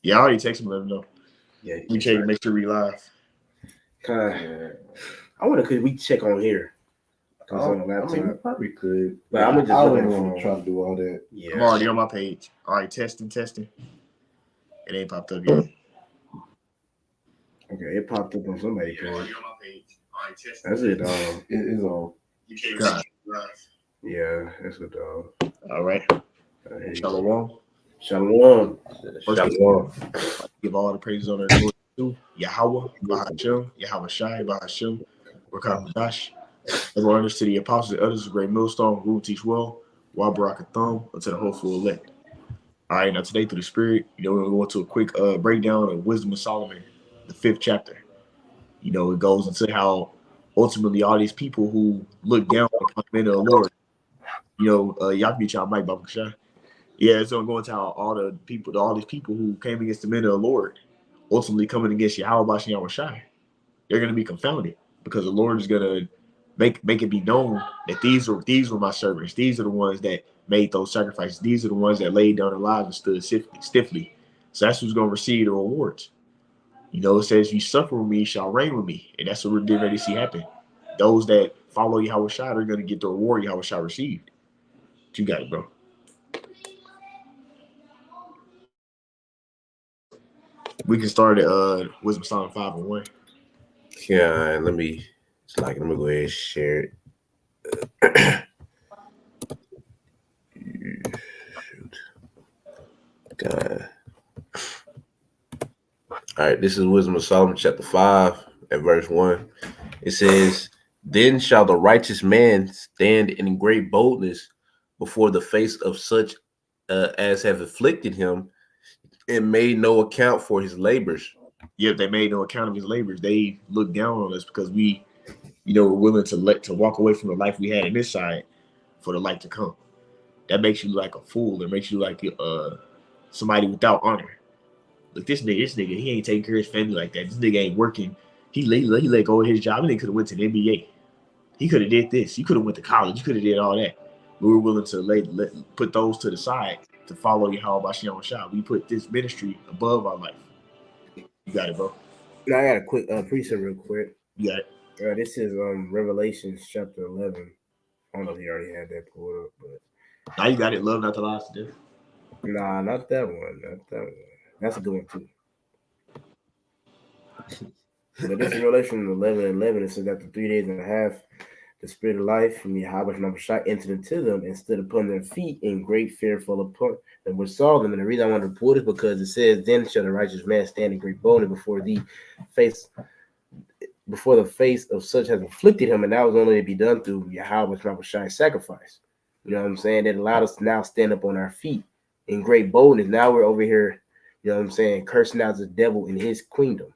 Yeah, I already texted him. Let him know. Yeah, We check. Make sure we live. I wonder could we check on here? Cause on the I laptop. mean, we probably could. But I'm just I looking don't for want to try to do all that. Yeah. I'm already on my page. All right, testing. It ain't popped up yet. Okay, it popped up on somebody's page. Already on my page. All right, testing. That's it, dog. It is all. You check live. Yeah, that's it, dog. All right. Shalom. Shalom. Shalom. Give all the praises on our Lord to Yahweh, Bahashem, Yahweh Shai, Bahashem, Rakam everyone honors to the apostles and others of great millstone, who teach well, while Barakatham, unto the hopeful elect. All right, now today through the Spirit, we're going to go into a quick breakdown of Wisdom of Solomon, the 5th chapter. It goes into how ultimately all these people who look down upon the men of the Lord, y'all can be y'all mic, Baba Kasha. Yeah, it's going to go into how all these people who came against the men of the Lord, ultimately coming against Yahweh Bash and Yahweh Shai, they're going to be confounded because the Lord is going to make it be known that these were my servants. These are the ones that made those sacrifices. These are the ones that laid down their lives and stood stiffly. So that's who's going to receive the rewards. It says, "You suffer with me, shall reign with me," and that's what we're getting ready to see happen. Those that follow Yahweh Shai are going to get the reward Yahweh Shai received. But you got it, bro. We can start at Wisdom Solomon 5 and 1. Yeah, let me go ahead and share it. God. All right, this is Wisdom of Solomon, chapter 5, and verse 1. It says, "Then shall the righteous man stand in great boldness before the face of such as have afflicted him, and made no account for his labors." Yep, they made no account of his labors. They looked down on us because we, were willing to walk away from the life we had in this side for the life to come. That makes you like a fool. It makes you like somebody without honor. Look, this nigga, he ain't taking care of his family like that. This nigga ain't working. He let go of his job. He could have went to the NBA. He could have did this. He could have went to college. He could have did all that. We were willing to put those to the side to follow Yahweh Bashiyan Shah. We put this ministry above our life. You got it, bro. Now I got a quick precept real quick. You got it. This is Revelations chapter 11. I don't know if you already had that pulled up, but now you got it. Love not to last to death. Nah, not that one. That's a good one too. But this is Revelation 11:11. It says, "After 3 days and a half, the spirit of life from Yahweh Shai entered into them and stood upon their feet in great fear full upon them which saw them." And the reason I wanted to pull this because it says, "Then shall the righteous man stand in great boldness before the face of such has afflicted him," and that was only to be done through Yahweh Shai's sacrifice. You know what I'm saying? That allowed us to now stand up on our feet in great boldness. Now we're over here, you know what I'm saying, cursing out the devil in his kingdom,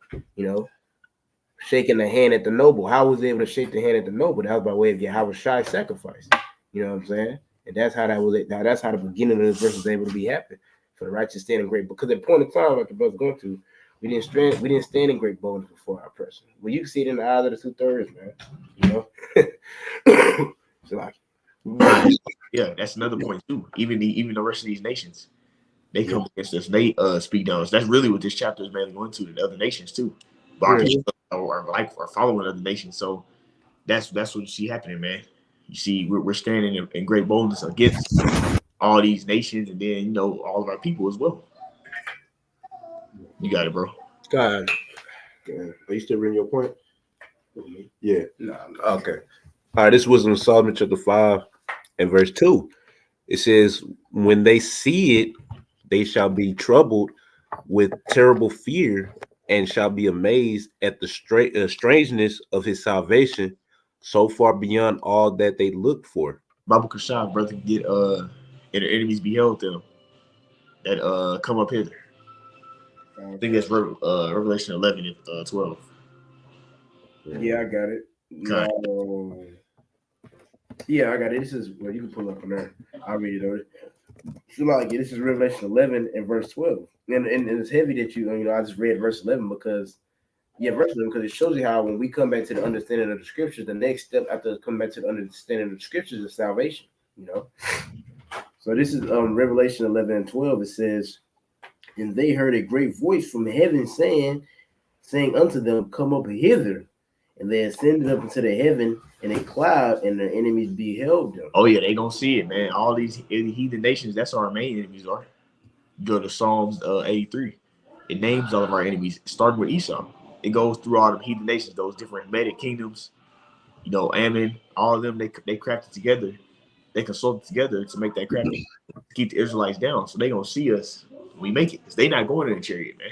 shaking the hand at the noble. How was he able to shake the hand at the noble? That was by way of Yahweh Shai's sacrifice. You know what I'm saying? And that's how that's how the beginning of this verse was able to be happening for the righteous standing great. Because at the point in time, like the brother's going to, we didn't stand in great boldness before our person. Well, you can see it in the eyes of the 2/3, man. So like, yeah, that's another point too. Even the rest of these nations, they come against us. They speak down us. That's really what this chapter is mainly going to the other nations too. But our people are following other nations. So that's what you see happening, man. You see, we're standing in great boldness against all these nations, and then all of our people as well. You got it, bro. God. Are you still reading your point? Yeah. No. Okay. All right. This was in Solomon chapter 5 and verse 2. It says, "When they see it, they shall be troubled with terrible fear, and shall be amazed at the strangeness of his salvation, so far beyond all that they looked for." Baba Kashan, brother, get and their enemies beheld them that come up hither. I think that's Revelation 11 and 12. Yeah, I got it. Okay. No. Yeah, I got it. This is you can pull up from there. I'll read it over. So like this is Revelation 11 and verse 12. And it's heavy that I just read verse 11 because verse 11 because it shows you how when we come back to the understanding of the scriptures, the next step after coming back to the understanding of the scriptures is salvation. So this is Revelation 11 and 12. It says, And they heard a great voice from heaven saying unto them, Come up hither. And they ascended up into the heaven in a cloud, and their enemies beheld them. Oh yeah, they gonna see it, man. All these heathen nations, that's our main enemies are. Go to Psalms 83. It names all of our enemies, starting with Esau. It goes through all the heathen nations, those different Medic kingdoms. You know, Ammon, all of them, they crafted together. They consulted together to make that craft to keep the Israelites down. So they gonna see us when we make it. Because they not going in the chariot, man.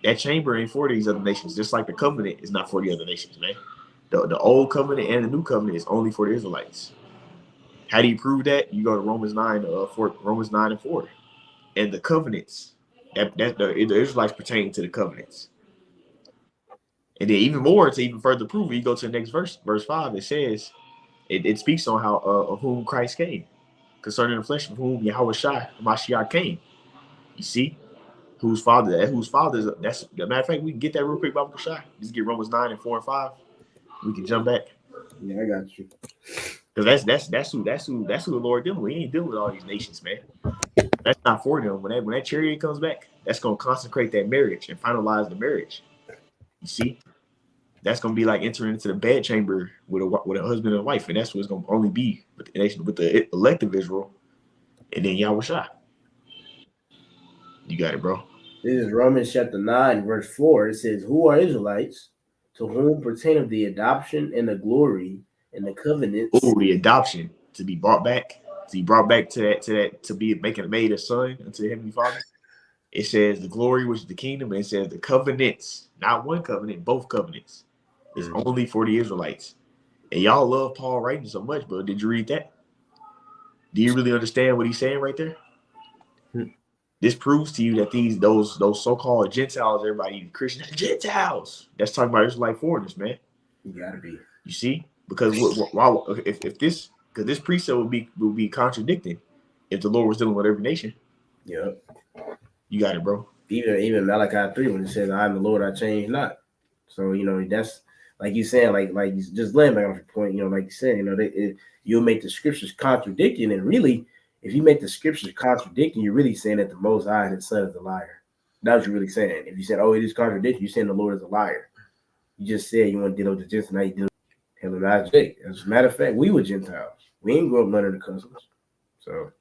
That chamber ain't for these other nations, just like the covenant is not for the other nations, man. The old covenant and the new covenant is only for the Israelites. How do you prove that? You go to Romans 9, Romans 9 and 4. And the covenants, that the Israelites pertain to the covenants. And then even more, to even further prove it, you go to the next verse, verse 5, it says, it speaks on how of whom Christ came, concerning the flesh of whom Yahweh Mashiach came. You see? Whose father is, that's the matter of fact, we can get that real quick, Baba Kashai. Just get Romans 9 and 4 and 5. We can jump back. Yeah, I got you. Because that's who the Lord dealing with. He ain't dealing with all these nations, man. That's not for them. When that chariot comes back, that's gonna consecrate that marriage and finalize the marriage. You see, that's gonna be like entering into the bed chamber with a husband and a wife, and that's what it's gonna only be with the nation, with the elective Israel, and then Yahweh Shai. You got it, bro. This is Romans chapter 9, verse 4. It says, Who are Israelites, to whom pertaineth the adoption and the glory and the covenants? Oh, the adoption, to be brought back to be made a son unto the Heavenly Father. It says the glory, which is the kingdom, and it says the covenants, not one covenant, both covenants. It's only for the Israelites. And y'all love Paul writing so much, but did you read that? Do you really understand what he's saying right there? This proves to you that those so-called Gentiles, everybody Christians, Gentiles. That's talking about Israelite foreigners, man. You gotta be. You see, because if this, because this precept would be contradicting if the Lord was dealing with every nation. Yep. You got it, bro. Even Malachi 3, when it says, I am the Lord, I change not. So, that's like you saying, like you just laying back on your point, like you said, you'll make the scriptures contradicting, and really, if you make the scriptures contradicting, you're really saying that the Most High and His Son is a liar. That's what you're really saying. If you said, oh, it is contradicting, you're saying the Lord is a liar. You just said you want to deal with the Gentiles, now you deal with Him. As a matter of fact, we were Gentiles. We ain't grow up under the customs. So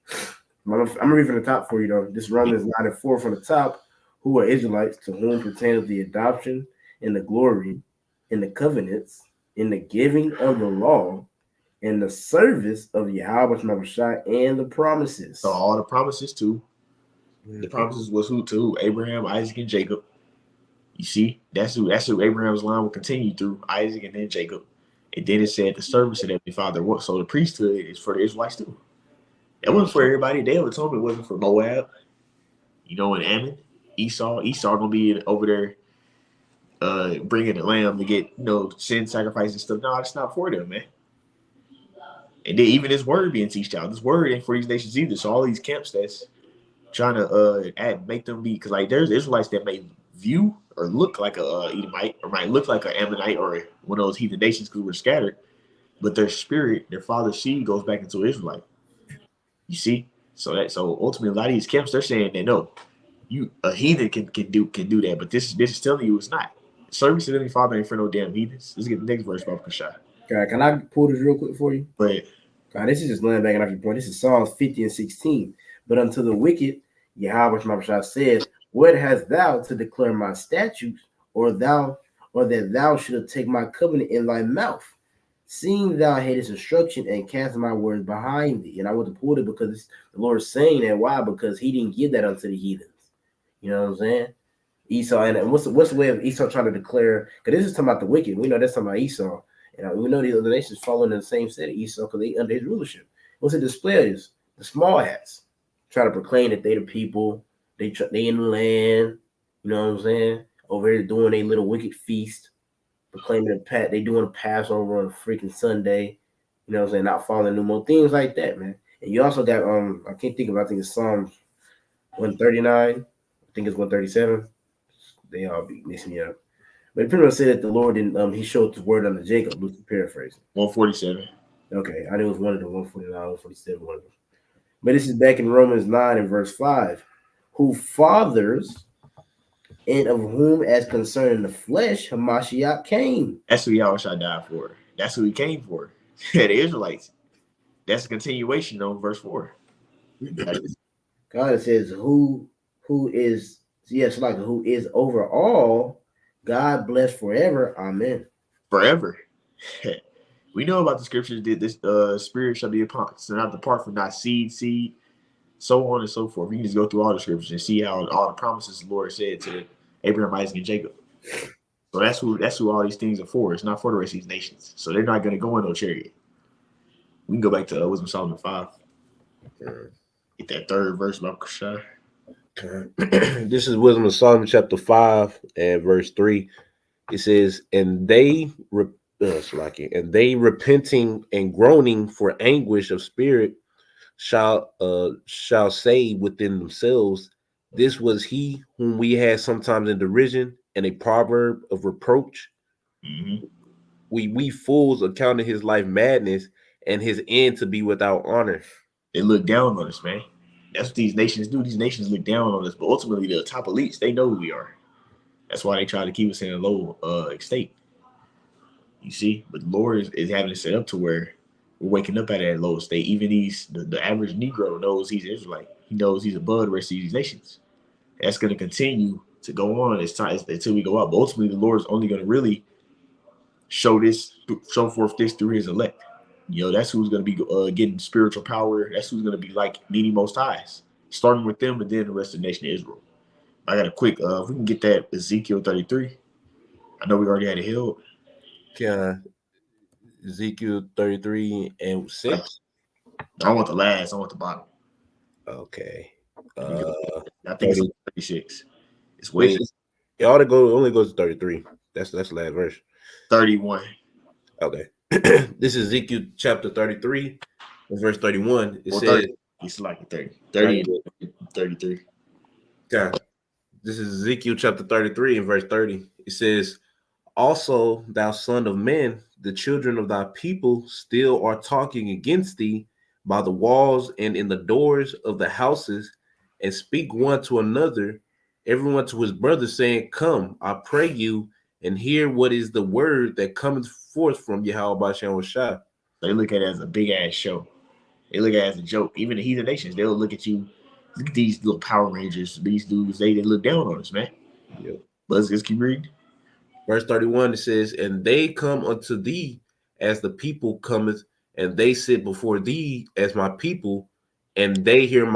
I'm going to read from the top for you, though. This Romans 9 and 4 from the top. Who are Israelites, to whom pertains the adoption and the glory and the covenants in the giving of the law and the service of Yahweh and the promises. So all the promises too. The promises was who to? Abraham, Isaac, and Jacob. You see, that's who Abraham's line will continue through, Isaac and then Jacob. And then it said the service of Heavenly Father. So the priesthood is for the Israelites too. That wasn't for everybody. They told me it wasn't for Moab. And Ammon, Esau gonna be over there bringing the lamb to get sin sacrifice and stuff. No, it's not for them, man. And then even this word being teached out, this word ain't for these nations either. So all these camps that's trying to make them be, because like there's Israelites that may view or look like a Edomite or might look like an Ammonite or one of those heathen nations because we're scattered, but their spirit, their father's seed goes back into Israelite. You see, so ultimately a lot of these camps, they're saying that no, a heathen can do that, but this is telling you it's not. Service to the Father ain't for no damn heathens. Let's get the next verse, Baba Kashai. Okay, can I pull this real quick for you? But God, this is just laying back off your point. This is Psalms 50 and 16. But unto the wicked, Yahweh Mashiach said, What hast thou to declare my statutes, or that thou shouldst take my covenant in thy mouth, seeing thou hatest instruction and cast my words behind thee? And I want to pull it because the Lord is saying that. Why? Because He didn't give that unto the heathens. You know what I'm saying? Esau, and what's the way of Esau trying to declare? Because this is talking about the wicked. We know that's talking about Esau. And we know the other nations following in the same set of Esau because they under his rulership. What's the display is? The small hats try to proclaim that they the people. They in the land. You know what I'm saying? Over here doing their little wicked feast, proclaiming they doing a Passover on a freaking Sunday. You know what I'm saying? Not following new moon, things like that, man. And you also got I can't think of. I think it's Psalms 139. I think it's 137. They all be mixing me up. But pretty much said that the Lord didn't. He showed the word unto Jacob. Loosely paraphrasing. 147. Okay, I knew it was one of the 149, 147, one of them. But this is back in Romans 9 and verse 5. who fathers, and of whom, as concerning the flesh, Hamashiach came. That's who Yahushua died for. That's who he came for. The Israelites. That's a continuation on verse 4. God says, who is, yes, like who is over all, God bless forever. Amen. Forever. We know about the scriptures that this spirit shall be upon, so not depart from thy seed, so on and so forth. You can just go through all the scriptures and see how all the promises the Lord said to Abraham, Isaac, and Jacob. So that's who all these things are for. It's not for the rest of these nations. So they're not going to go in no chariot. We can go back to Wisdom Solomon 5. Get that third verse about Kushai. This is Wisdom of Solomon chapter 5 and verse 3. It says, and they repenting and groaning for anguish of spirit shall say within themselves, this was he whom we had sometimes in derision and a proverb of reproach. Mm-hmm. We fools accounted his life madness and his end to be without honor. They look down on us, man. That's what these nations do. These nations look down on us, but ultimately the top elites, they know who we are. That's why they try to keep us in a low state. You see, but the Lord is having it set up to where we're waking up at that low state. Even the average Negro knows he's Israelite. He knows he's above the rest of these nations. That's going to continue to go on until we go out. But ultimately, the Lord is only going to really show forth this through His elect. You know, that's who's going to be getting spiritual power. That's who's going to be like needing most highs, starting with them and then the rest of the nation of Israel. I got a quick, if we can get that Ezekiel 33. I know we already had it held. Ezekiel 33 and 6. I want the last. I want the bottom. Okay. I think it's 36. It's wait. It ought to only goes to 33. That's the last verse. 31. Okay. This is Ezekiel chapter 33, verse 31. It says 30. It's like 30. 30 and 33. Okay. This is Ezekiel chapter 33 and verse 30. It says, also, thou son of man, the children of thy people still are talking against thee by the walls and in the doors of the houses, and speak one to another, everyone to his brother, saying, come, I pray you, and hear what is the word that cometh forth from Yahweh Bashan Shai. They look at it as a big ass show. They look at it as a joke. Even the heathen nations, they'll look at you. Look at these little Power Rangers. These dudes, they look down on us, man. Yep. But let's just keep reading. Verse 31, it says, and they come unto thee as the people cometh, and they sit before thee as my people, and they hear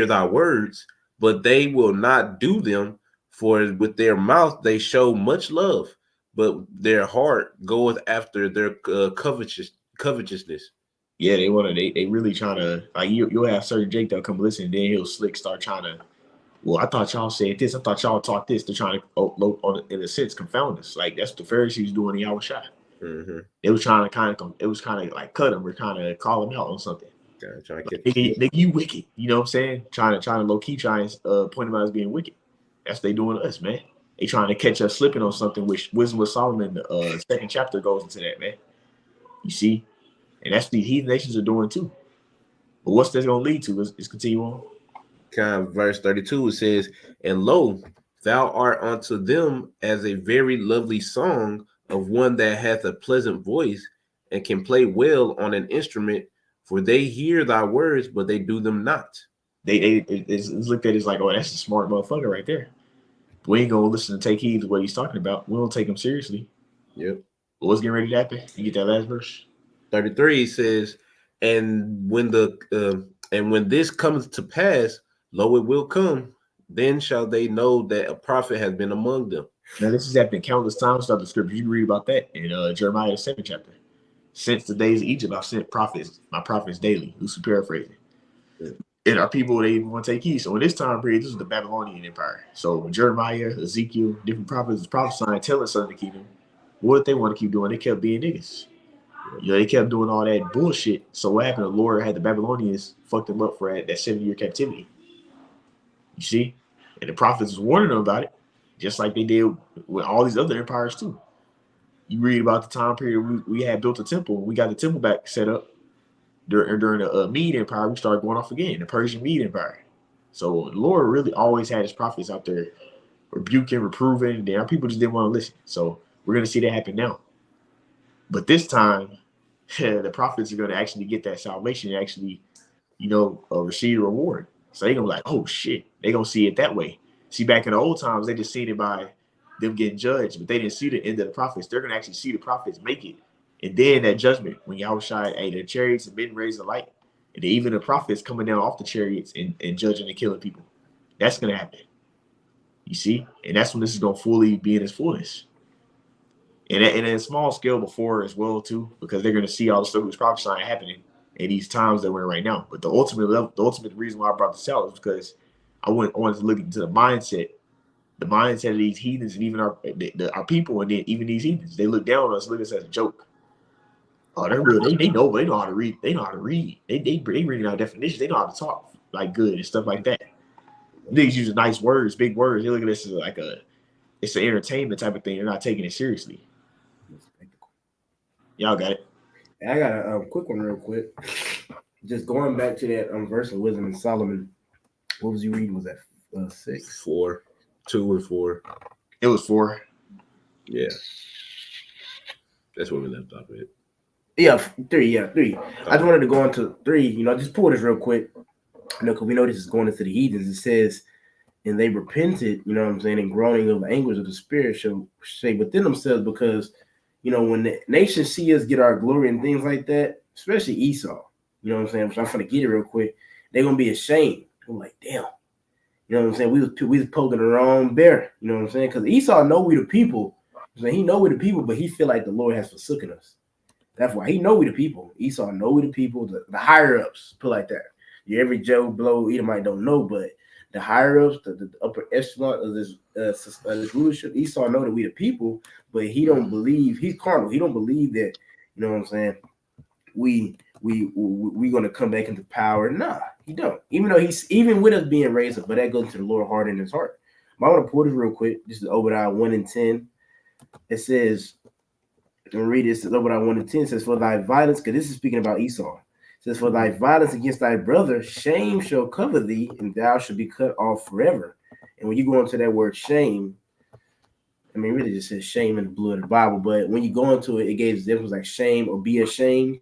thy words, but they will not do them, for with their mouth they show much love, but their heart goeth after their covetousness. Yeah, they really trying to, like, you'll have certain Jake that'll come listen, and then he'll start trying to, well, I thought y'all said this, I thought y'all taught this. They're trying to, in a sense, confound us. Like, that's what the Pharisees doing in Yahushua. Mm-hmm. They was trying to like cut him or kind of call him out on something. Trying to nigga, you wicked. You know what I'm saying? Trying to low key try and point him out as being wicked. That's what they doing to us, man. They trying to catch us slipping on something, which Wisdom of Solomon, the second chapter goes into that, man. You see? And that's what these heathen nations are doing too. But what's this going to lead to? Let's continue on. Verse 32, it says, and lo, thou art unto them as a very lovely song of one that hath a pleasant voice and can play well on an instrument, for they hear thy words, but they do them not. It's looked at as like, oh, that's a smart motherfucker right there. We ain't going to listen and take heed to what he's talking about. We don't take him seriously. Yep. But what's getting ready to happen? You get that last verse? 33 says, and when this cometh to pass, lo, it will come, then shall they know that a prophet has been among them. Now, this has happened countless times throughout the scripture. You can read about that in Jeremiah 7 chapter. Since the days of Egypt, I've sent my prophets daily. Who's paraphrasing? Yeah. And our people, they even want to take heed. So in this time period, this was the Babylonian Empire. So when Jeremiah, Ezekiel, different prophets prophesying, telling Southern Kingdom, what did they want to keep doing? They kept being niggas. You know, they kept doing all that bullshit. So what happened? The Lord had the Babylonians fucked them up for that 7-year captivity. You see? And the prophets was warning them about it, just like they did with all these other empires too. You read about the time period we had built a temple. We got the temple back set up during the Mede Empire. We started going off again, the Persian Mede Empire. So the Lord really always had his prophets out there rebuking, reproving, and our people just didn't want to listen. So we're gonna see that happen now. But this time, the prophets are gonna actually get that salvation and actually, receive the reward. So they're gonna be like, oh shit, they're gonna see it that way. See, back in the old times, they just seen it by them getting judged, but they didn't see the end of the prophets. They're gonna actually see the prophets make it. And then that judgment, when Yahushua, hey, the chariots have been raised to light, and then even the prophets coming down off the chariots and judging and killing people. That's gonna happen. You see? And that's when this is gonna fully be in its fullness. And in a small scale before as well, too, because they're gonna see all the stuff that's prophesying happening in these times that we're in right now. But the ultimate reason why I brought this out is because I wanted to look into the mindset of these heathens and even our people, and then even these heathens. They look down on us, look at us as a joke. Oh, they're real. They know how to read. They know how to read. They reading out definitions. They know how to talk like good and stuff like that. Niggas using nice words, big words. They look at this as like it's an entertainment type of thing. They're not taking it seriously. Y'all got it. I got a quick one real quick. Just going back to that verse of wisdom in Solomon. What was you reading? Was that 6? 4, 2 and 4. It was 4. Yeah. That's what we left off with. Yeah, 3. Yeah, 3. I just wanted to go into 3. Just pull this real quick. Because we know this is going into the heathens. It says, and they repented, and groaning of the anguish of the spirit shall say within themselves, because, when the nations see us get our glory and things like that, especially Esau, which I'm going to get it real quick, they're going to be ashamed. I'm like, damn. We was poking the wrong bear, because Esau know we the people. He know we the people, but he feel like the Lord has forsaken us. That's why he know we the people. Esau know we the people, the higher ups, put like that. Every Joe Blow Edomite don't know, but the higher ups, the upper echelon of this rulership, Esau know that we the people, but he don't believe, he's carnal. He don't believe that, we gonna come back into power. Nah, he don't. Even though he's even with us being raised up, but that goes to the Lord heart in his heart. But I want to pull this real quick. This is Obadiah 1 and 10. It says, and read this. Obadiah 1 and 10 says, for thy violence, because this is speaking about Esau. It says, for thy violence against thy brother, shame shall cover thee, and thou shalt be cut off forever. And when you go into that word shame, really just says shame in the blue of the Bible, but when you go into it, it gives difference like shame or be ashamed.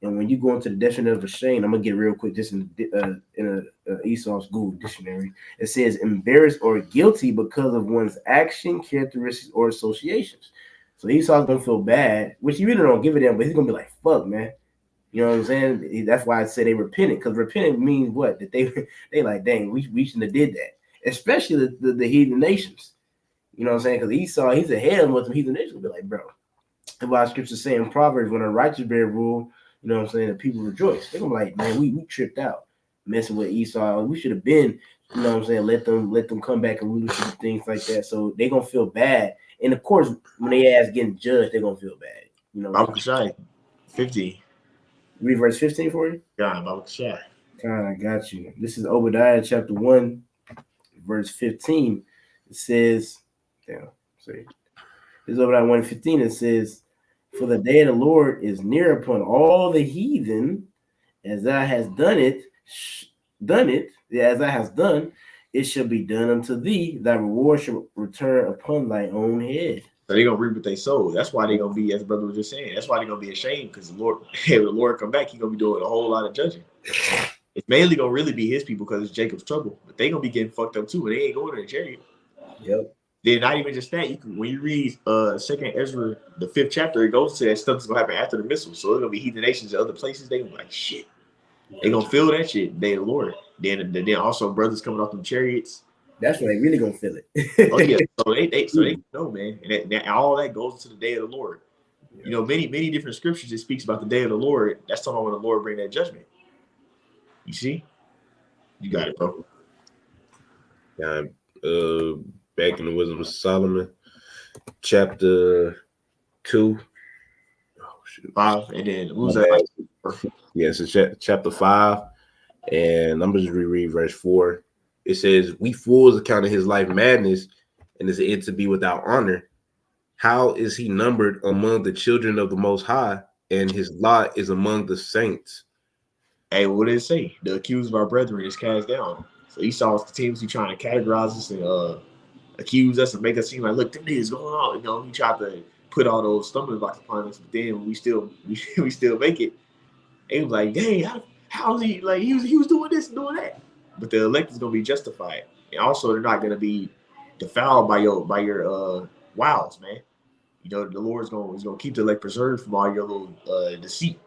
And when you go into the definition of a shame, I'm gonna get real quick, just in a Esau's Google dictionary. It says embarrassed or guilty because of one's action, characteristics, or associations. So Esau's gonna feel bad, which he really don't give a damn, but he's gonna be like, "Fuck, man." You know what I'm saying? That's why I say they repented, because repenting means what? That they like, dang, we shouldn't have did that. Especially the heathen nations. You know what I'm saying? Because Esau, he's ahead of them heathen nations. Will be like, bro. And why scripture say in Proverbs, when a righteous bear rule, you know what I'm saying, the people rejoice. They're gonna be like, man, we tripped out messing with Esau. We should have been, you know what I'm saying, let them come back and rule and things like that. So they're gonna feel bad. And of course, when they ask getting judged, they're gonna feel bad. Baba Kashai, 15. Read verse 15 for you. God, Baba Kashai. God, I got you. This is Obadiah chapter 1, verse 15. It says, this is Obadiah 1:15. It says, for the day of the Lord is near upon all the heathen, as thou hast done it, as thou hast done, it shall be done unto thee. Thy reward shall return upon thy own head. So they're gonna reap what they sow. That's why they're gonna be, as the brother was just saying, that's why they're gonna be ashamed, because the Lord, when the Lord come back, he's gonna be doing a whole lot of judging. It's mainly gonna really be his people because it's Jacob's trouble, but they gonna be getting fucked up too, and they ain't going to the chariot. Yep. Then not even just that. When you read 2nd Ezra, the 5th chapter, it goes to that stuff that's gonna happen after the missile. So it's gonna be heathen nations in other places. They gonna be like, shit. They gonna feel that shit. Day of the Lord. Then also brothers coming off them chariots. That's when they really gonna feel it. Oh yeah. So they know, man. And all that goes to the day of the Lord. Yeah. Many different scriptures it speaks about the day of the Lord. That's talking about when the Lord bring that judgment. You see? You got it, bro. Back in the Wisdom of Solomon, chapter 2. 5, and then who's that? Yeah, so chapter 5, and I'm just reread verse 4. It says, we fools account of his life madness, and his end to be without honor. How is he numbered among the children of the Most High, and his lot is among the saints? Hey, what did it say? The accused of our brethren is cast down. So Esau's continuously trying to categorize us and accuse us and make us seem like, look, them niggas going on. You know, he tried to put all those stumbling blocks upon us, but then we still make it. And he was like, dang, how is he like he was doing this and doing that? But the elect is gonna be justified. And also they're not gonna be defiled by your wiles, man. You know, the Lord's gonna keep the elect preserved from all your little deceit.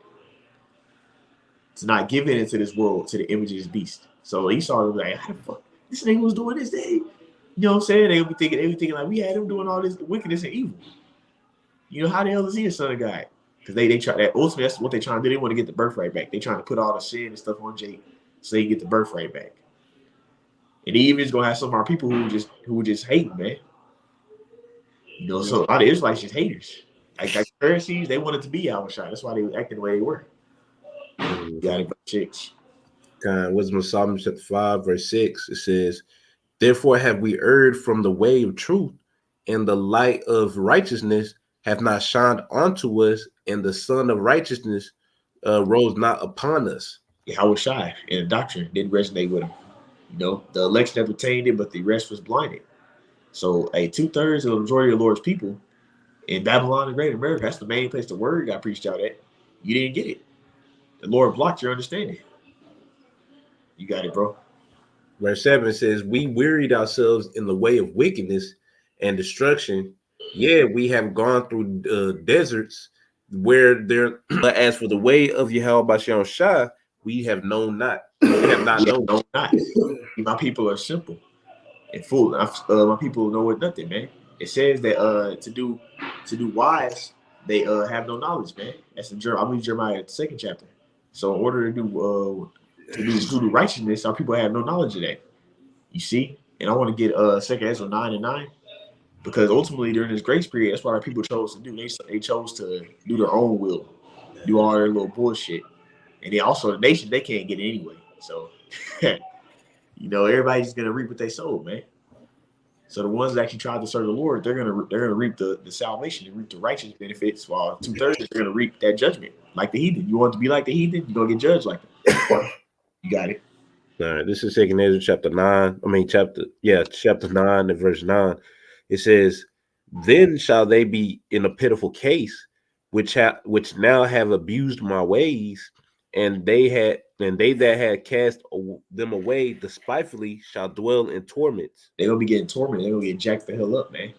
To not give in into this world, to the image of this beast. So Esau was like, how the fuck this nigga was doing this day? You know what I'm saying? They would be thinking like we had him doing all this wickedness and evil. You know, how the hell is he a son of God? Because they try that ultimately that's what they trying to do. They want to get the birthright back. They trying to put all the sin and stuff on Jake so they can get the birthright back. And even is gonna have some of our people who just hate, man. You know, so a lot of Israelites just haters. Like Pharisees, they wanted to be Yahushua. That's why they were acting the way they were. Got it, chicks. Wisdom of Solomon chapter 5, verse 6. It says, therefore have we erred from the way of truth, and the light of righteousness have not shined onto us, and the sun of righteousness rose not upon us. Yahushua and the doctrine didn't resonate with him. You know, the election have retained it, but the rest was blinded. So 2/3 of the majority of the Lord's people in Babylon and Great America, that's the main place the word got preached out at. You didn't get it. The Lord blocked your understanding. You got it, bro. Verse 7 says, we wearied ourselves in the way of wickedness and destruction. Yeah, we have gone through deserts where there, but as for the way of Yahweh Shai, we have known not. We have not known. No, not. My people are simple and full. My people know it nothing, man. It says that to do wise, they have no knowledge, man. That's in I believe Jeremiah 2nd chapter. So in order to do righteousness, our people have no knowledge of that. You see? And I want to get 2nd Ezra 9:9. Because ultimately during this grace period, that's what our people chose to do. They chose to do their own will, do all their little bullshit. And then also the nation, they can't get it anyway. So you know, everybody's gonna reap what they sowed, man. So the ones that actually tried to serve the Lord, they're gonna reap the salvation and reap the righteous benefits, while 2/3 they're gonna reap that judgment, like the heathen. You want to be like the heathen, you're gonna get judged like that. You got it. All right, this is 2nd Ezra chapter 9. Chapter 9 and verse 9. It says, then shall they be in a pitiful case, which now have abused my ways, and they that had cast them away despitefully shall dwell in torments. They're gonna be getting tormented. They're gonna get jacked the hell up, man.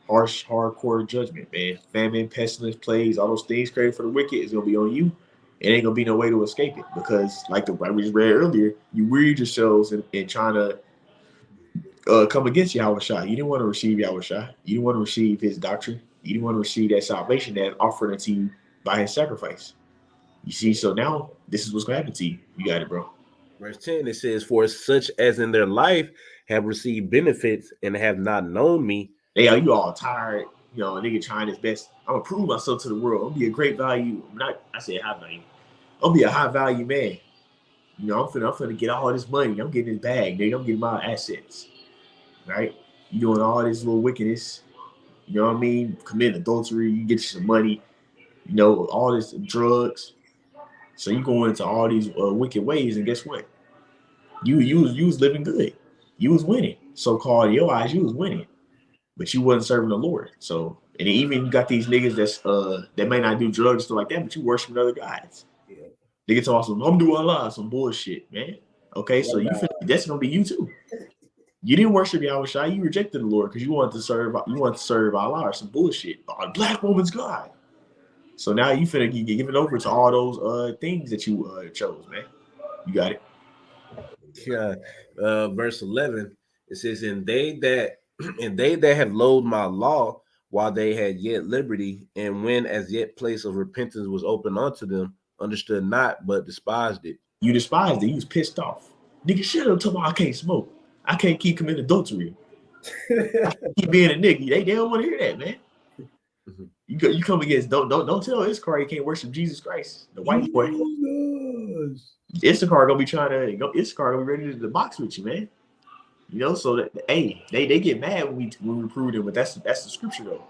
Harsh, hardcore judgment, man. Famine, pestilence, plagues, all those things created for the wicked is gonna be on you. It ain't gonna be no way to escape it, because like we just read earlier, you wearied yourselves in trying to come against Yahushua. You didn't want to receive Yahushua. You didn't want to receive his doctrine. You didn't want to receive that salvation that offered unto you by his sacrifice. You see, so now this is what's going to happen to you. You got it, bro. Verse 10, it says, for such as in their life have received benefits and have not known me. Hey, you all tired. You know, a nigga trying his best. I'm going to prove myself to the world. I'm going to be a great value. I say high value. I'm going to be a high value man. You know, I'm finna get all this money. I'm getting this bag, nigga. I'm getting my assets. Right? You doing all this little wickedness. You know what I mean? Committing adultery. You get you some money. You know, all this drugs. So you go into all these wicked ways, and guess what? You was living good. You was winning. So-called in your eyes, you was winning. But you wasn't serving the Lord. So, and even you got these niggas that may not do drugs and stuff like that, but you worshiping other guys. Yeah. Niggas talk some, I'm doing Allah, some bullshit, man. Okay, so that's gonna be you too. You didn't worship Yahushua, you rejected the Lord because you wanted to serve Allah or some bullshit. A black woman's God. So now you finna get given over to all those things that you chose, man. You got it. Yeah. Verse 11, it says, and they that have loathed my law while they had yet liberty, and when as yet place of repentance was open unto them, understood not, but despised it. You despised it. You was pissed off. Nigga, shut up, tell me I can't smoke. I can't keep committing adultery. Keep being a nigga. They don't want to hear that, man. Mm-hmm. You come against don't tell Issachar he can't worship Jesus Christ, the white boy. Issachar gonna be ready to box with you, man. You know, so that they get mad when we prove them, but that's the scripture though.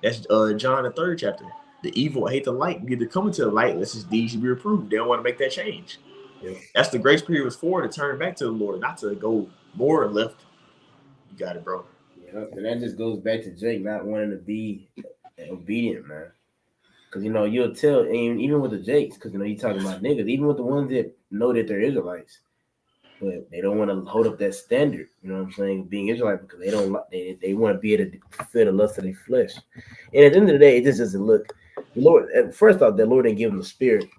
That's John the 3rd chapter. The evil hate the light, neither come into the light unless his deeds should be reproved. They don't want to make that change. Yep. That's the grace period was for, to turn back to the Lord, not to go more left. You got it, bro. Yeah, and that just goes back to Jake not wanting to be obedient, man. Because you'll tell, even with the Jakes, because you talking about niggas, even with the ones that know that they're Israelites, but they don't want to hold up that standard. You know what I'm saying? Being Israelite, because they don't, they want to be able to fulfill the lust of their flesh. And at the end of the day, it just doesn't look. The Lord, first off, the Lord didn't give them the spirit.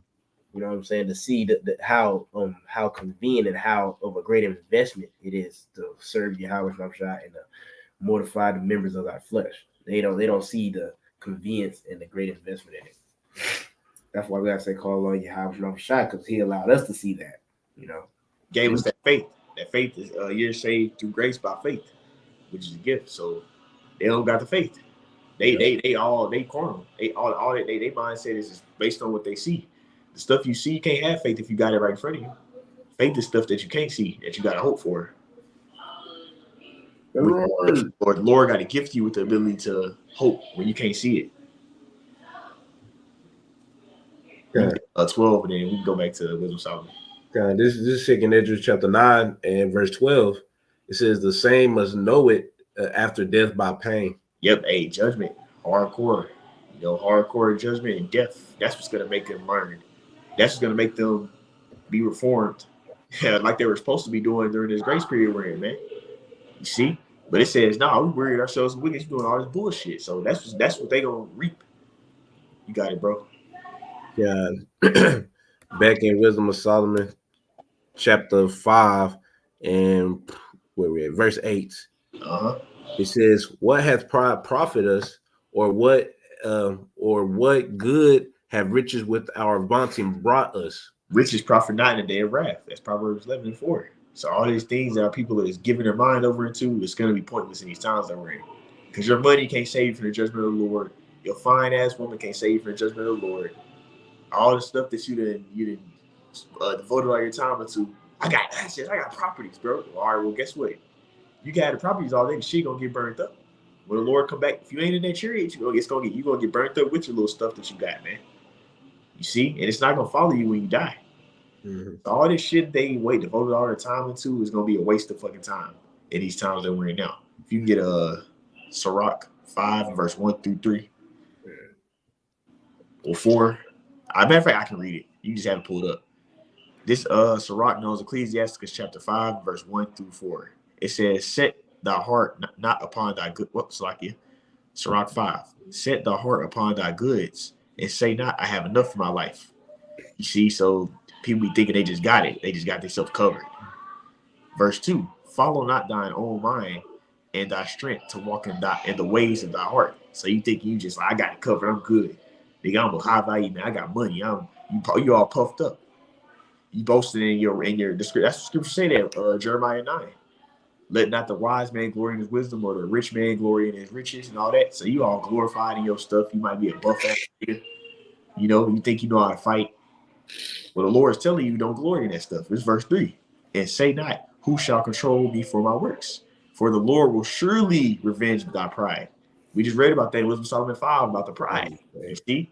You know what I'm saying? To see how convenient and how of a great investment it is to serve Yahweh and to mortify the members of our flesh. They don't see the convenience and the great investment in it. That's why we gotta say call on Yahweh because He allowed us to see that. Gave us that faith. That faith is you're saved through grace by faith, which is a gift. So they don't got the faith. They carnal. They mindset is just based on what they see. The stuff you see, you can't have faith if you got it right in front of you. Faith is stuff that you can't see, that you got to hope for. Or the Lord got to gift you with the ability to hope when you can't see it. Okay. 12, and then we can go back to Wisdom Solomon. Okay. This is 2 Esdras chapter 9 and verse 12. It says, the same must know it after death by pain. Yep, judgment, hardcore. Hardcore judgment and death. That's what's going to make them learn. That's what's going to make them be reformed like they were supposed to be doing during this grace period we're in, man. You see? But it says, no, we worried ourselves wicked doing all this bullshit. So that's what they going to reap. You got it, bro. Yeah. Back in Wisdom of Solomon, chapter 5, and where we at? Verse 8. Uh-huh. It says, what hath pride profit us, or what good have riches with our vaunting brought us? Riches profit not in the day of wrath. That's Proverbs 11:4. So all these things that our people is giving their mind over into, it's going to be pointless in these times that we're in. Because your money can't save you from the judgment of the Lord. Your fine ass woman can't save you from the judgment of the Lord. All the stuff that you didn't devoted all your time into. I got assets. I got properties, bro. All right, well, guess what? You got the properties all day. The shit gonna get burnt up. When the Lord come back, if you ain't in that chariot, you gonna get burnt up with your little stuff that you got, man. You see, and it's not gonna follow you when you die. Mm-hmm. So all this shit they devoted all their time into is gonna be a waste of fucking time in these times that we're in now. If you can get Sirach 5 verse 1 through 3 or 4. Matter of fact, I can read it. You just have it pulled up. This Sirach knows Ecclesiasticus chapter 5 verse 1 through 4. It says, set thy heart not upon thy good. Whoops, like you. Sirach 5. Set thy heart upon thy goods and say not, I have enough for my life. You see, so people be thinking they just got it. They just got themselves covered. Verse 2. Follow not thine own mind and thy strength to walk in the ways of thy heart. So you think you just like, I got it covered. I'm good. Nigga, I'm a high value man. I got money. You all puffed up. You boasted in your description. That's what scripture say that Jeremiah 9. Let not the wise man glory in his wisdom, or the rich man glory in his riches and all that. So you all glorified in your stuff. You might be a buff ass nigga. You think you know how to fight. Well, the Lord is telling you don't glory in that stuff. It's verse 3. And say not, who shall control me for my works? For the Lord will surely revenge thy pride. We just read about that in Wisdom Solomon 5 about the pride. You see?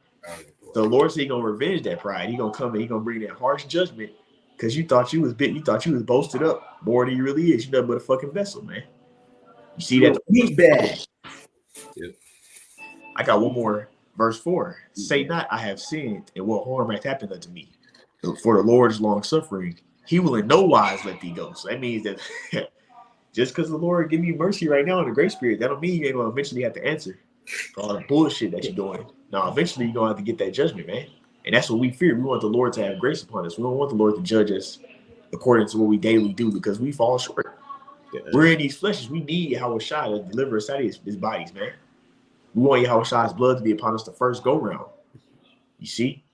So the Lord said He's gonna revenge that pride. He's gonna come and He's gonna bring that harsh judgment because you thought you was big, you thought you was boasted up more than you really is. You're nothing but a fucking vessel, man. You see that? Meat bag. Yep. I got one more. Verse 4. Say not, I have sinned, and what harm hath happened unto me. For the Lord is long suffering. He will in no wise let thee go. So that means that just because the Lord give you mercy right now in the grace period, that don't mean you ain't gonna eventually have to answer for all the bullshit that you're doing. Now, eventually you're gonna have to get that judgment, man. And that's what we fear. We want the Lord to have grace upon us. We don't want the Lord to judge us according to what we daily do because we fall short. Yeah. We're in these fleshes. We need Yahweh Shai to deliver us out of his bodies, man. We want Yahweh Shai's blood to be upon us the first go round. You see?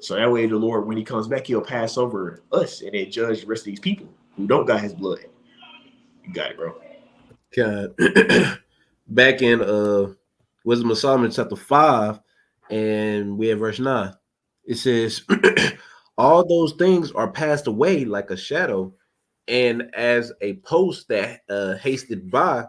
So that way the Lord, when he comes back, he'll pass over us and then judge the rest of these people who don't got his blood. You got it, bro. God. Back in Wisdom of Solomon chapter 5, and we have verse 9. It says, all those things are passed away like a shadow, and as a post that hasted by,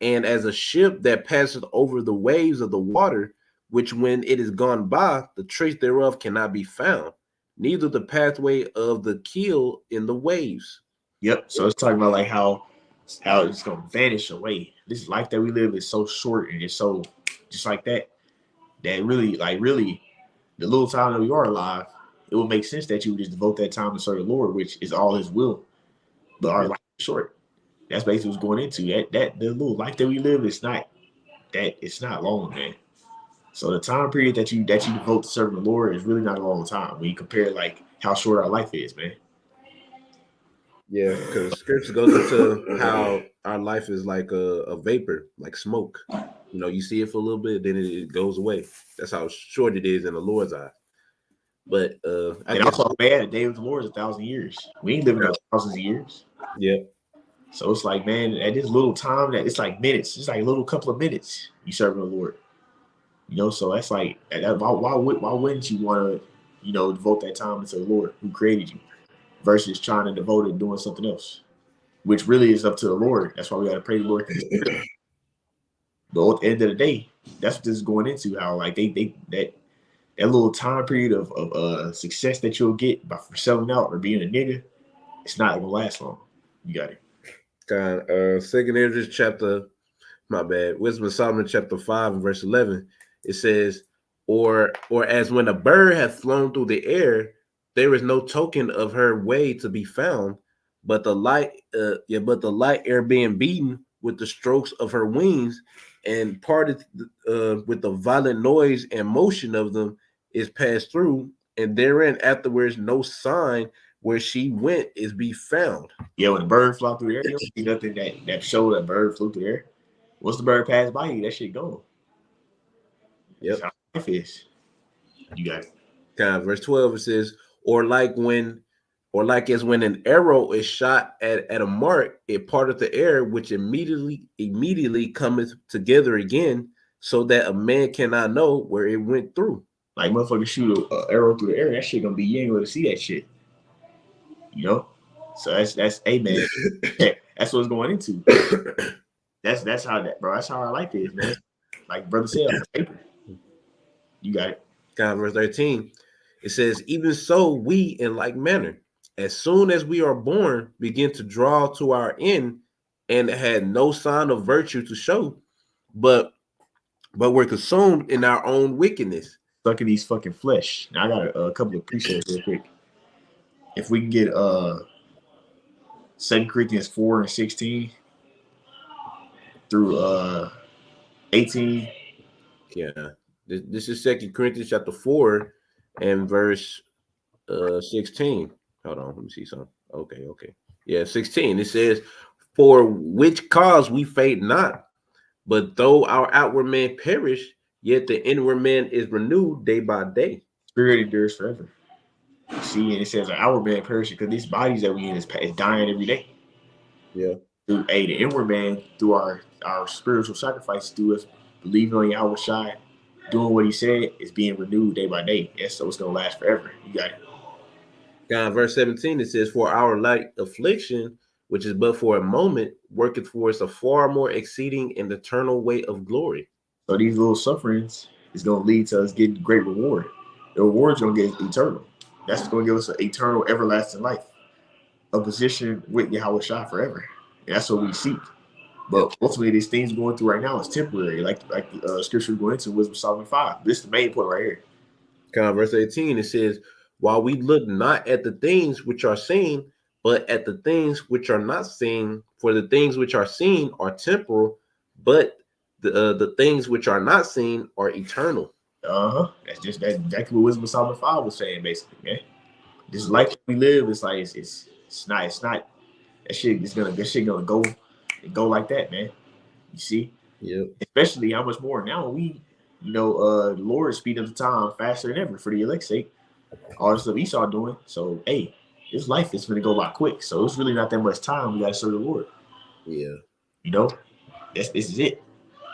and as a ship that passeth over the waves of the water, which when it is gone by, the trace thereof cannot be found, neither the pathway of the keel in the waves. Yep. So it's talking about like how it's gonna vanish away. This life that we live is so short and it's so just like that. That really, like really, the little time that we are alive, it would make sense that you would just devote that time to serve the Lord, which is all His will. But our life is short. That's basically what's going into that. The little life that we live is not that. It's not long, man. So the time period that you devote to serving the Lord is really not a long time when you compare like how short our life is, man. Yeah, because scripture goes into how our life is like a vapor, like smoke. You know, you see it for a little bit, then it goes away. That's how short it is in the Lord's eye. But I And guess also, man, a day with the Lord is 1,000 years. We ain't living no thousands of years. yeah, So it's like, man, at this little time, that it's like minutes. It's like a little couple of minutes you serving the Lord. You know, so that's like, why wouldn't you want to, devote that time to the Lord who created you versus trying to devote it doing something else, which really is up to the Lord. That's why we got to pray the Lord. But at the end of the day, that's what this is going into. How like that little time period of success that you'll get by selling out or being a nigga, it's not gonna last long. You got it. Second Ezra chapter, my bad, Wisdom of Solomon chapter 5 and verse 11. It says, or as when a bird hath flown through the air, there is no token of her way to be found, but the light air being beaten with the strokes of her wings and parted with the violent noise and motion of them is passed through, and therein afterwards no sign where she went is be found. Yeah, when the bird fly through the air, you don't see nothing that show that bird flew through the air. Once the bird passed by you, that shit gone. Yep. That's how life is. You got it. Verse 12 it says, or like as when an arrow is shot at a mark, it parteth the air, which immediately cometh together again, so that a man cannot know where it went through. Like motherfucker shoot an arrow through the air, that shit gonna be, you ain't gonna see that shit. You know? So that's man. That's what's going into. That's how that, bro. That's how our life is, man. Like brother said, on paper. You got it. Verse 13, it says, even so we in like manner, as soon as we are born, begin to draw to our end, and had no sign of virtue to show, but we're consumed in our own wickedness. Stuck in these fucking flesh. Now I got a couple of precepts real quick. If we can get 2 Corinthians 4 and 16 through 18. Yeah, this is 2 Corinthians chapter 4 and verse 16. Hold on, let me see something. Okay. Yeah, 16. It says, for which cause we faint not, but though our outward man perish, yet the inward man is renewed day by day. Spirit endures forever. See, and it says our man perishing because these bodies that we in is dying every day. Yeah. Through the inward man, through our spiritual sacrifice, through us believing on Yahweh Shai, doing what he said, is being renewed day by day. Yes, so it's gonna last forever. You got it. Verse 17, it says, for our light affliction, which is but for a moment, worketh for us a far more exceeding and eternal weight of glory. So these little sufferings is gonna lead to us getting great reward. The reward's gonna get eternal. That's gonna give us an eternal, everlasting life, a position with Yahweh Shai forever. And that's what we seek. But ultimately, these things we're going through right now is temporary, like the scripture we're going into, Wisdom of Solomon 5. This is the main point right here. Verse 18, it says, while we look not at the things which are seen, but at the things which are not seen, for the things which are seen are temporal, but the things which are not seen are eternal. That's just exactly what Wisdom of Solomon 5 was saying, basically, man. This life we live, it's like it's not that shit gonna go like that, man. You see? Yeah. Especially how much more now the Lord is speeding up the time faster than ever for the elect's sake. All the stuff Esau doing. So hey, this life is gonna go by quick. So it's really not that much time we gotta serve the Lord. Yeah. You know, this is it.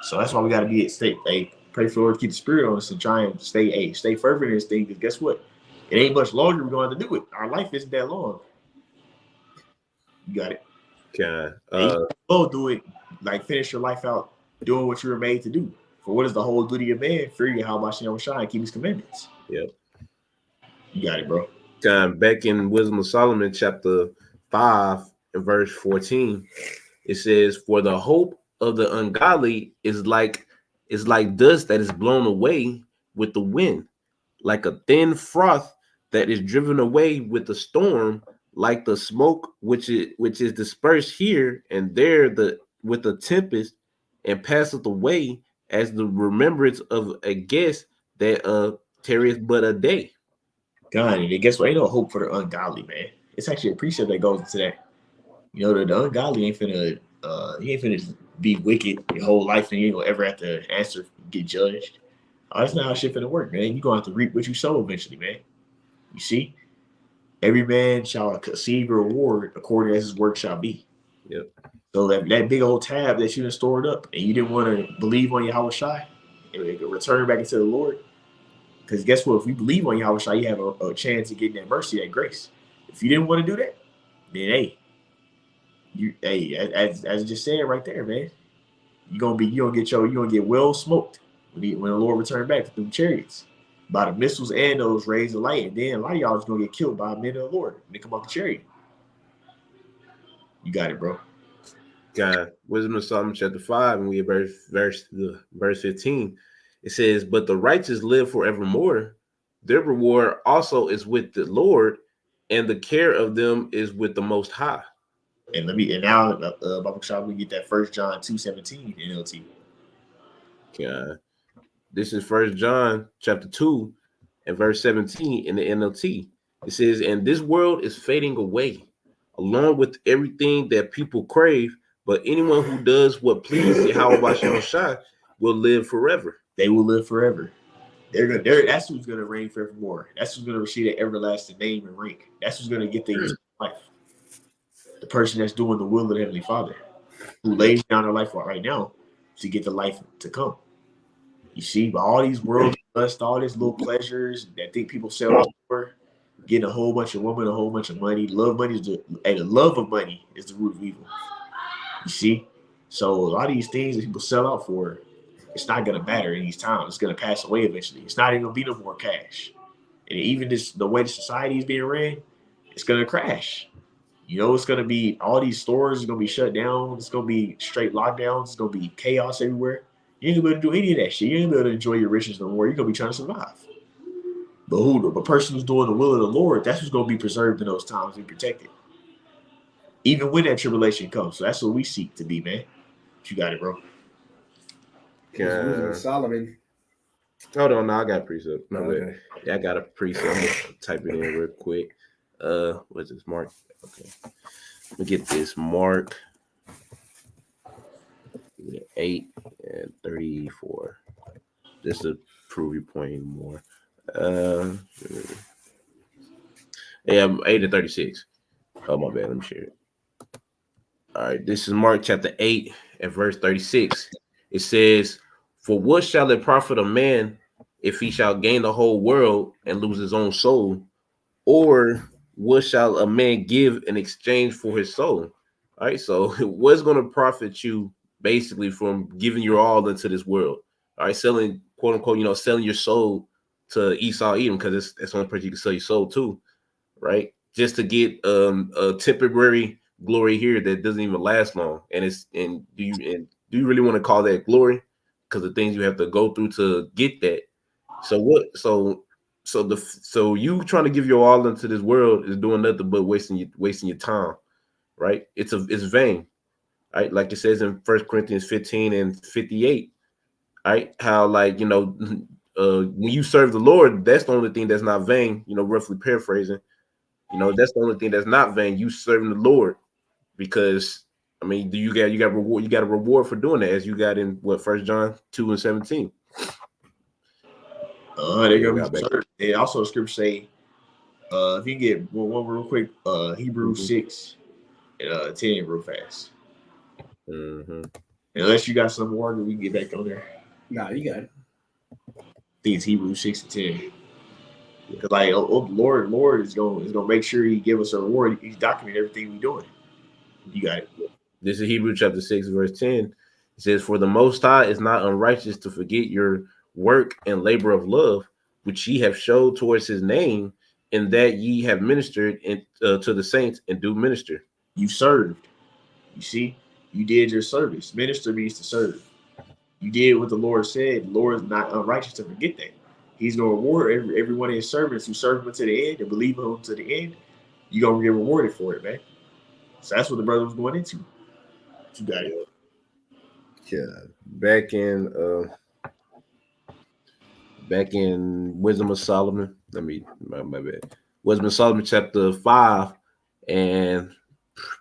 So that's why we gotta be at state. Hey, pray for the Lord to keep the spirit on us and try and stay fervent in this thing. Because guess what? It ain't much longer we're going to do it. Our life isn't that long. You got it. You do it, like finish your life out doing what you were made to do. For what is the whole duty of man? Fear Yahweh Shai and keep his commandments. Yep. You got it, bro. Back in Wisdom of Solomon, chapter 5 and verse 14, it says, "For the hope of the ungodly is like dust that is blown away with the wind, like a thin froth that is driven away with the storm, like the smoke which is dispersed here and there the with the tempest, and passeth away as the remembrance of a guest that tarrieth but a day." God, and guess what? Ain't no hope for the ungodly, man. It's actually a precept that goes into that. You know, the ungodly ain't finna he ain't finna be wicked your whole life and you ain't gonna ever have to answer, get judged. Oh, that's not how shit finna work, man. You gonna have to reap what you sow eventually, man. You see? Every man shall receive a reward according as his work shall be. Yep. So that big old tab that you done stored up and you didn't want to believe on Yahweh Shai and return back into the Lord. Because guess what? If you believe on Yahweh Shai, you have a chance of getting that mercy, that grace. If you didn't want to do that, then as I just said right there, man, you gonna get well smoked when the Lord return back through chariots by the missiles and those rays of light, and then a lot of y'all is gonna get killed by men of the Lord when they come off the chariot. You got it, bro. Wisdom of Solomon chapter 5, and we have verse 15. It says, "But the righteous live forevermore. Their reward also is with the Lord, and the care of them is with the Most High." And now Bible Shop, we get that 1 John 2:17 NLT. This is First John chapter 2 and verse 17 in the NLT. It says, "And this world is fading away, along with everything that people crave. But anyone who does what pleases Yahweh Shai will live forever." They will live forever. That's who's gonna reign forevermore. That's who's gonna receive that everlasting name and rank. That's who's gonna get the eternal life. The person that's doing the will of the Heavenly Father, who lays down their life right now to get the life to come. You see, by all these worldly lust, all these little pleasures that think people sell out for, getting a whole bunch of women, a whole bunch of money. The love of money is the root of evil. You see, so a lot of these things that people sell out for, it's not gonna matter in these times. It's gonna pass away eventually. It's not even gonna be no more cash. And even the way the society is being ran, it's gonna crash. You know, it's gonna be all these stores are gonna be shut down. It's gonna be straight lockdowns. It's gonna be chaos everywhere. You ain't gonna be able to do any of that shit. You ain't gonna be able to enjoy your riches no more. You're gonna be trying to survive. But the person who's doing the will of the Lord, that's who's gonna be preserved in those times and protected. Even when that tribulation comes. So that's what we seek to be, man. You got it, bro. Solomon. Hold on, no, I got a precept. No, Okay. Yeah, I got a precept. I'm gonna type it in real quick. What's this, Mark? Okay, let me get this Mark 8 and 34. Just to prove your point more. Yeah, 8 and 36. Oh, my bad. Let me share it. All right, this is Mark chapter 8 and verse 36. It says, "For what shall it profit a man if he shall gain the whole world and lose his own soul? Or what shall a man give in exchange for his soul?" All right, so what's going to profit you basically from giving your all into this world? All right, selling, quote unquote, selling your soul to Esau Edom, because that's the only person you can sell your soul to, right? Just to get a temporary glory here that doesn't even last long. And do you really want to call that glory? Because the things you have to go through to get that. So you trying to give your all into this world is doing nothing but wasting your time, right? It's vain, right? Like it says in 1 Corinthians 15 and 58, right? How when you serve the Lord, that's the only thing that's not vain. Roughly paraphrasing, that's the only thing that's not vain. You serving the Lord, because you got reward. You got a reward for doing that, as you got in 1 John 2 and 17. They're gonna be served. And also the scripture say, if you can get one real quick, Hebrews 6 and 10 real fast. Mm-hmm. Unless you got some more, we can get back on there. Nah, you got it. I think it's Hebrews 6 and 10. Because Lord is gonna make sure He give us a reward. He's documenting everything we're doing. You got it. This is Hebrews chapter 6, verse 10. It says, "For the Most High is not unrighteous to forget your work and labor of love, which ye have showed towards His name, in that ye have ministered to the saints and do minister. You served. You see, you did your service. Minister means to serve. You did what the Lord said. The Lord is not unrighteous to forget that. He's gonna reward every one of his servants who serve him to the end and believe in him to the end. You're gonna get rewarded for it, man. So that's what the brother was going into. You got it. Yeah. Back in Wisdom of Solomon. My bad. Wisdom of Solomon chapter 5 and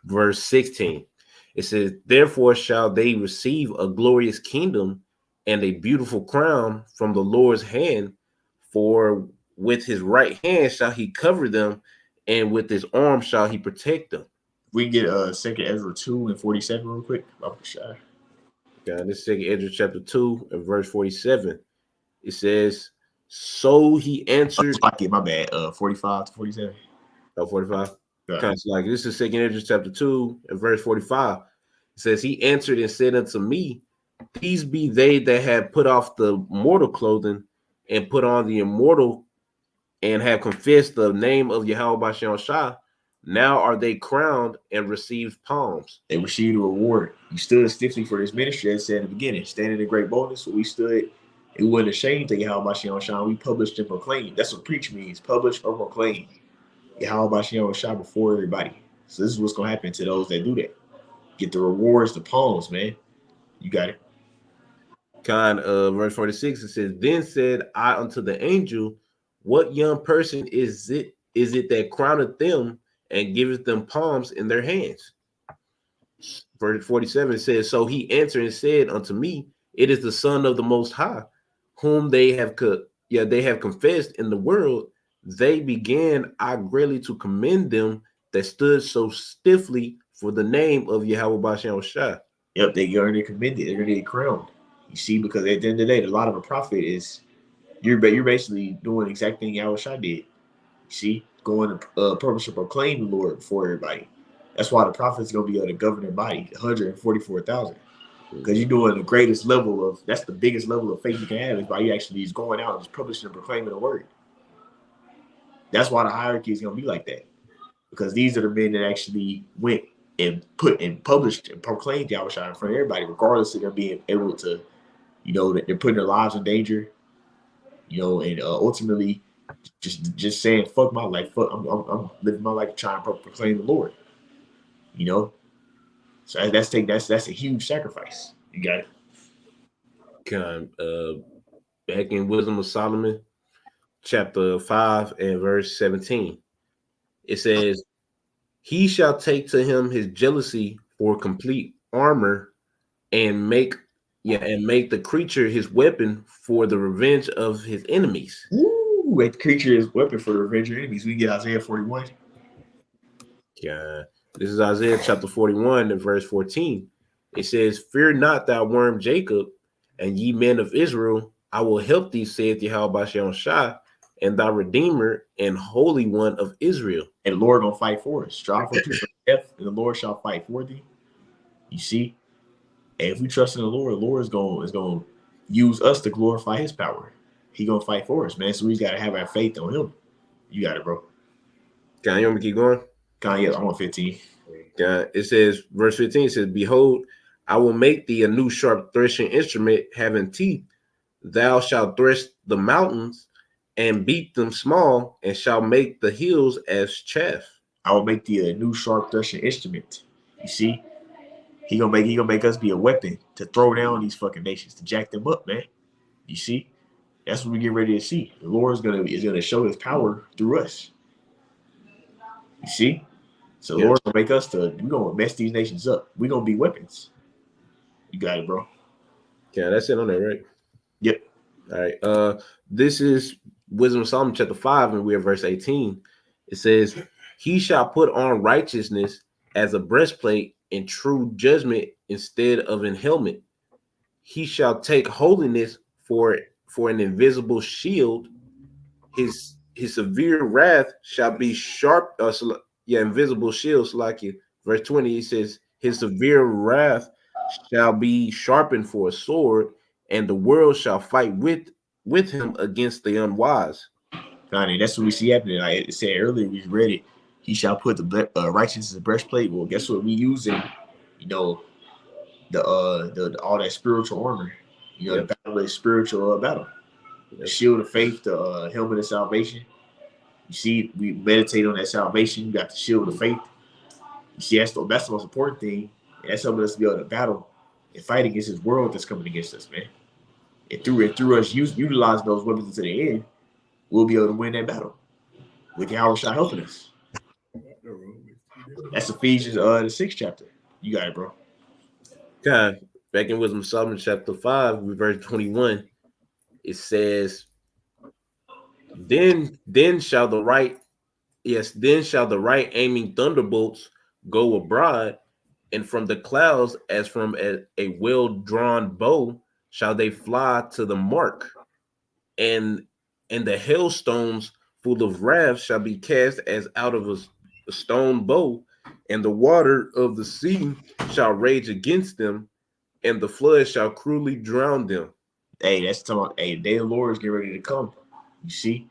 verse 16. It says, therefore shall they receive a glorious kingdom and a beautiful crown from the Lord's hand, for with his right hand shall he cover them, and with his arm shall he protect them. We can get Second Ezra 2:47 real quick. God, this Second Ezra chapter 2 and verse 47. It says, so he answered. My bad. 45 to 47. 45. Yeah. Kind of like this is Second Ezra chapter 2 and verse 45. It says, he answered and said unto me, these be they that have put off the mortal clothing and put on the immortal, and have confessed the name of Yahweh Bashan Shah. Now are they crowned and received palms. They received a reward. You stood stiffly for this ministry, as I said in the beginning, standing in great boldness. So we stood, it wasn't ashamed to Yahweh Bashan Shah. We published and proclaimed. That's what preach means, publish or proclaim Yahweh Bashan Shah before everybody. So this is what's going to happen to those that do that. Get the rewards, the palms, man. You got it. Verse 46, it says, then said I unto the angel, what young person is it that crowneth them and giveth them palms in their hands? Verse 47 says, so he answered and said unto me, it is the Son of the Most High, whom they have confessed in the world. They began I greatly to commend them that stood so stiffly for the name of Yahweh Bashan Shah. Yep, they're going to get commended. They're going to get crowned. You see, because at the end of the day, a lot of a prophet is you're basically doing the exact thing Yahweh Shah did. You see, going to purpose to proclaim the Lord before everybody. That's why the prophet's going to be able to govern their body, 144,000. Because you're doing the greatest level of, that's the biggest level of faith you can have, is by you actually just going out and just publishing and proclaiming the word. That's why the hierarchy is going to be like that. Because these are the men that actually went and put and published and proclaimed Yahweh Shah in front of everybody, regardless of them being able to, that they're putting their lives in danger, and ultimately just saying, fuck my life, I'm living my life trying to proclaim the Lord. So that's a huge sacrifice. You got it. Back in Wisdom of Solomon, chapter 5 and verse 17, it says, he shall take to him his jealousy for complete armor, and make the creature his weapon for the revenge of his enemies. Ooh, make the creature his weapon for the revenge of enemies. We can get Isaiah 41. Yeah. This is Isaiah chapter 41 and verse 14. It says, fear not thou worm Jacob, and ye men of Israel, I will help thee, saith Yahweh Bashan Shah, and thy Redeemer and Holy One of Israel. And the Lord gonna fight for us. Strive for death, and the Lord shall fight for thee. You see? And if we trust in the Lord is gonna use us to glorify his power. He gonna fight for us, man. So we gotta have our faith on him. You got it, bro. Can you want me to keep going? I'm on 15. It says, verse 15 says, behold, I will make thee a new sharp threshing instrument having teeth. Thou shalt thresh the mountains and beat them small, and shall make the hills as chaff. I will make thee a new sharp threshing instrument. You see? He gonna make us be a weapon to throw down these fucking nations, to jack them up, man. You see? That's what we get ready to see. The Lord is gonna show his power through us. You see? So the Lord's gonna make us we're gonna mess these nations up. We're gonna be weapons. You got it, bro. Yeah, that's it on there, right? Yep. All right. This is Wisdom of Solomon chapter 5, and we're verse 18. It says, he shall put on righteousness as a breastplate, and true judgment instead of an helmet. He shall take holiness for an invisible shield. His severe wrath shall be sharp. Invisible shields, like it. Verse 20, it says, his severe wrath shall be sharpened for a sword, and the world shall fight with him against the unwise. And that's what we see happening. Like I said earlier, we read it. He shall put the righteousness as a breastplate. Well, guess what? We using, you know, the all that spiritual armor. You know, the battle is spiritual battle. The shield of faith, the helmet of salvation. You see, we meditate on that salvation. You got the shield of faith. You see, that's the most important thing. And that's helping us to be able to battle and fight against this world that's coming against us, man. And through us utilizing those weapons to the end, we'll be able to win that battle. With Yahweh Shah helping us. That's Ephesians the 6th chapter. You got it, bro. Okay. Back in Wisdom of Solomon, chapter 5, verse 21, it says, Then shall the right aiming thunderbolts go abroad, and from the clouds, as from a well-drawn bow, shall they fly to the mark, and the hailstones full of wrath shall be cast as out of a stone bow, and the water of the sea shall rage against them, and the flood shall cruelly drown them. Hey, that's talking about, hey, the day of the Lord is getting ready to come. You see?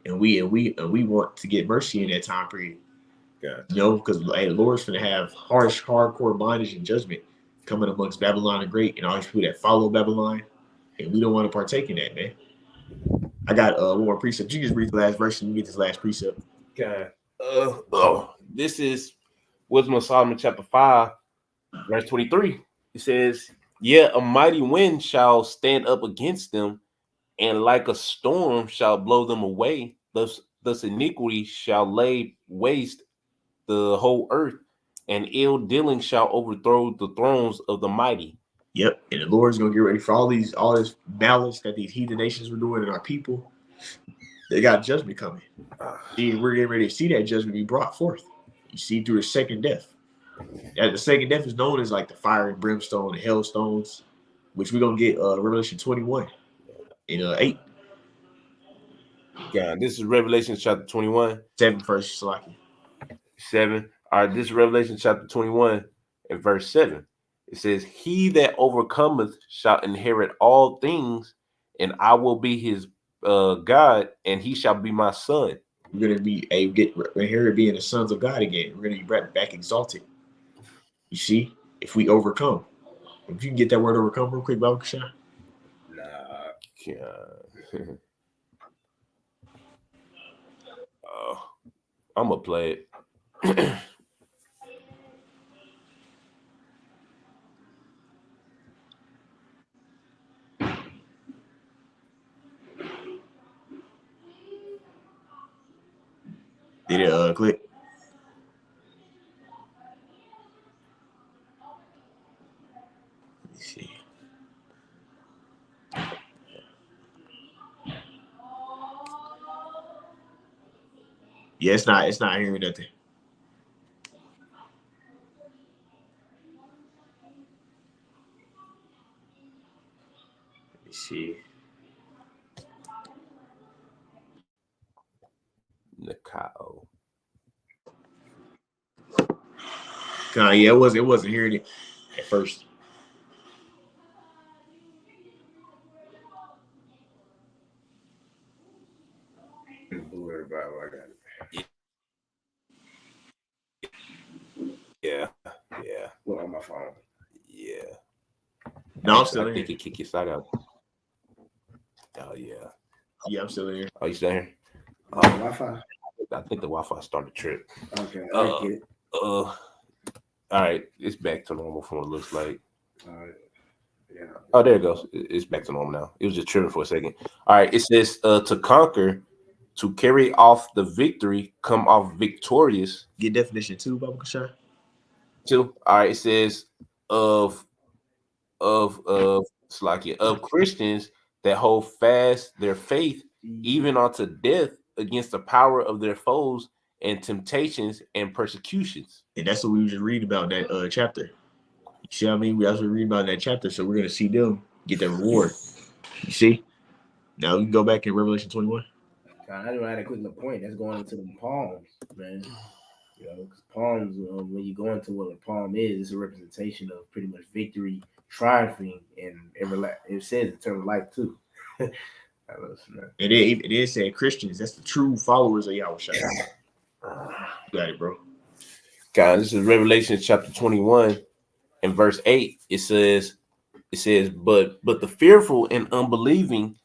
And we want to get mercy in that time period. God. You know, because hey, the Lord's gonna have harsh, hardcore bondage and judgment coming amongst Babylon the Great and all these people that follow Babylon. And we don't want to partake in that, man. I got one more precept. You just read the last verse and you get this last precept. God. This is Wisdom of Solomon, chapter 5, verse 23. It says, Yeah, a mighty wind shall stand up against them, and like a storm shall blow them away. Thus iniquity shall lay waste the whole earth, and ill dealing shall overthrow the thrones of the mighty. Yep, and the Lord's gonna get ready for all this malice that these heathen nations were doing in our people. They got judgment coming. See, we're getting ready to see that judgment be brought forth. You see, through the second death. The second death is known as like the fire and brimstone, the hailstones, which we're gonna get Revelation 21 in 8. God, this is Revelation chapter 21. 7 verse Salaki. 7. All right, this is Revelation chapter 21 and verse 7. It says, He that overcometh shall inherit all things, and I will be his God, and he shall be my son. We're gonna be inherit being the sons of God again. We're gonna be brought back exalted. You see, if we overcome. If you can get that word overcome real quick, Baba Kashan. I'm gonna play it. Did it click? Let me see. Yeah, it's not hearing nothing. Let me see. Nikao. Yeah, it wasn't hearing it at first. Yeah. Well, on my phone. Yeah. No, I'm still I in think here. it kick your side out. Oh yeah. Yeah, I'm still in here. Oh, you still here? Wi-Fi. I think the Wi-Fi started trip. Okay, I get it. All right, it's back to normal from what it looks like. Yeah. Oh, there it goes. It's back to normal now. It was just tripping for a second. All right, it says to conquer, to carry off the victory, come off victorious. Get definition 2, Baba Kashan. 2. All right, it says of Slakia, of Christians that hold fast their faith even unto death against the power of their foes and temptations and persecutions. And that's what we were just reading about in that chapter. You see what I mean? We also read about in that chapter, so we're gonna see them get that reward. You see? Now we can go back in Revelation 21. God, I just had a quick little point. That's going into the palms, man. You know, because palms, when you go into what a palm is, it's a representation of pretty much victory, triumphing, and it says eternal life too. It is saying Christians. That's the true followers of Yahweh Shai. You got it, bro. God, this is Revelation chapter 21 and verse 8. It says, but the fearful and unbelieving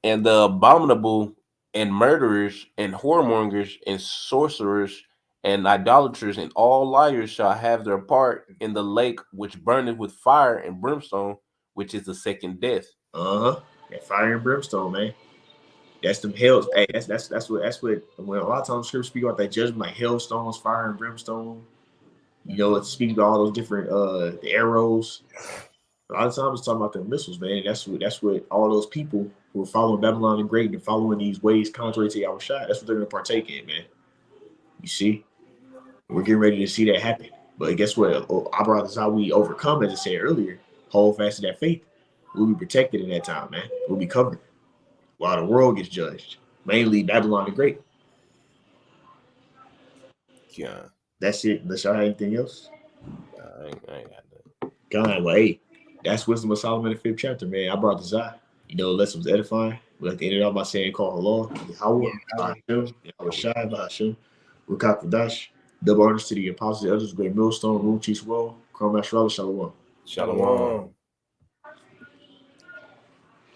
and the abominable and murderers and whoremongers and sorcerers and idolaters and all liars shall have their part in the lake which burneth with fire and brimstone, which is the second death. That fire and brimstone, man. That's them hell. Hey, that's what when a lot of times scriptures speak about that judgment, like hailstones, fire and brimstone. You know, it's speaking about all those different the arrows. A lot of times it's talking about the missiles, man. That's what all those people who are following Babylon the Great and following these ways contrary to Yahweh Shai, that's what they're gonna partake in, man. You see? We're getting ready to see that happen. But guess what? I brought this how we overcome, as I said earlier. Hold fast to that faith. We'll be protected in that time, man. We'll be covered while the world gets judged. Mainly Babylon the Great. Yeah. That's it. Unless y'all have anything else. I ain't got that. God, well, hey, that's Wisdom of Solomon, the 5th chapter, man. I brought this out. You know, lessons edifying. We like to end it off by saying, call Allah, Yahweh, Bahashem, Yahweh Shai, Bahashem, Rukak Vadash, double honors to the apostles, the elders, great millstone, room, chiefs, well, Chrome, Shalom. Shalom.